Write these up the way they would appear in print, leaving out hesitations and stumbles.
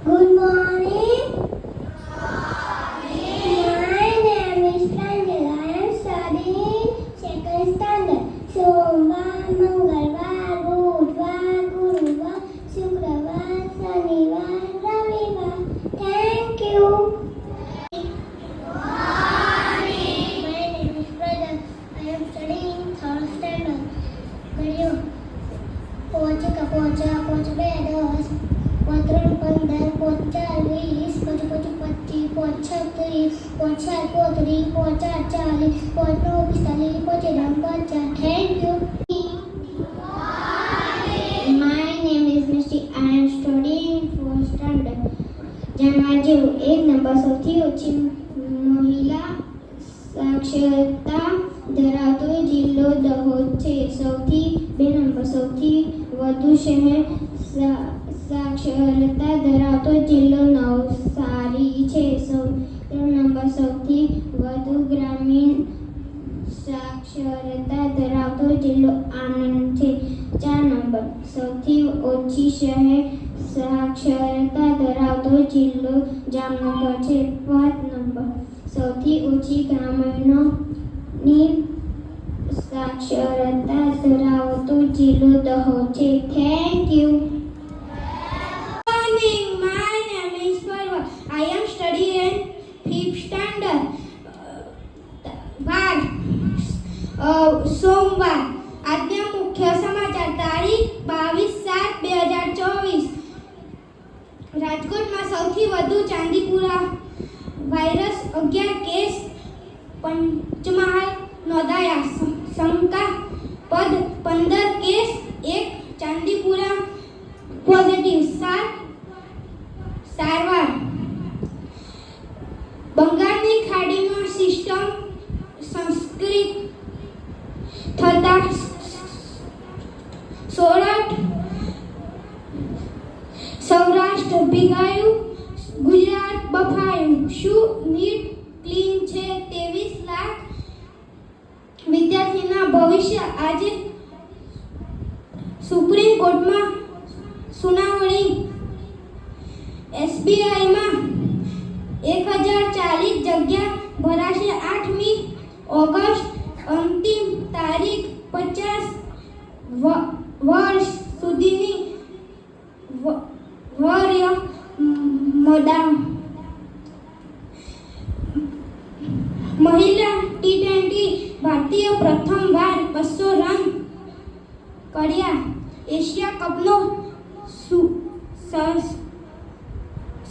Good morning. My name is Pranjal. I am studying second standard. सोमवार, मंगलवार, बुधवार, गुरुवार, शुक्रवार, शनिवार, रविवार. Thank you. My name is Pranjal. I am studying third standard. ઘડિયો પોચ કપોચા પોચ બે 10 પોચ 3 15 પોચ 4 20 પોચ 5 25 પોચ 36 પોચ 7 35 પોચ 8 40 પોચ 9 45 પોચ 10 50. Thank you. My name is Misty. I am studying fourth standard. જાણવા જેવું એક નંબર સૌથી ઓછી મહિલા સાક્ષરતા ધરાવતો જિલ્લો દહોદ છે. બે નંબર સૌથી વધુ શહેર સાક્ષરતા ધરાવતો જિલ્લો નવસારી છે. 3 નંબર સૌથી વધુ ગ્રામીણ સાક્ષરતા ધરાવતો જિલ્લો આણંદ છે. 4 નંબર સૌથી ઓછી શહેર સાક્ષરતા ધરાવતો જિલ્લો જામનગર છે. 5 નંબર સૌથી ઓછી ગ્રામીણોની સાક્ષરતા ધરાવતો જિલ્લો દહોદ છે. Thank you. Morning. My name is Parva. I am studying 5th standard. વાર સોમવાર. આજના મુખ્ય સમાચાર તારીખ 22/7/2024. રાજકોટમાં સૌથી વધુ ચાંદીપુરા વાયરસ 11 કેસ. પંચમહાલ નોંધાયા શંકાસ્પદ 15 કેસ. 1 ચાંદીપુરા પોઝિટિવ. 7 સારવાર. બંગાળની ખાડીમાં સિસ્ટમ સંસ્કૃત થતા સૌરાષ્ટ્ર ભીગાયું, ગુજરાત બફાયું. શું નીટ ક્લીન છે? 23 લાખ વિદ્યાર્થીના ભવિષ્ય. આજે સુપ્રીમ કોર્ટમાં સુનાવણી. એસબીઆઈમાં 1040 જગ્યા ભરાશે 8મી ઓગસ્ટ. અંતિમ તારીખ 50 વર્ષ સુધીની મહિલા ટી20 ભારતીય પ્રથમવાર 200 રન કર્યા. એશિયા કપનો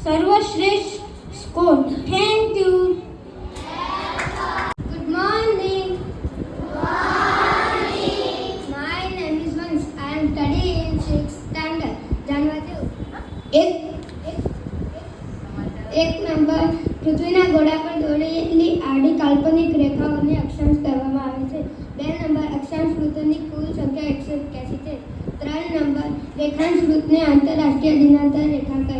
સર્વશ્રેષ્ઠ score. Thank you. Good morning. My name is Vansh. I am studying 6th standard. જાણવા જેવું એક નંબર પૃથ્વીના ગોળા પર દોરેલી આડી કાલ્પનિક રેખાઓને અક્ષાંશ કહેવામાં આવે છે. 2 નંબર અક્ષાંશ વૃત્તોની કુલ સંખ્યા 181 છે. 3 નંબર રેખાંશ વૃત્તને આંતરરાષ્ટ્રીય દિનાંતર રેખા કહે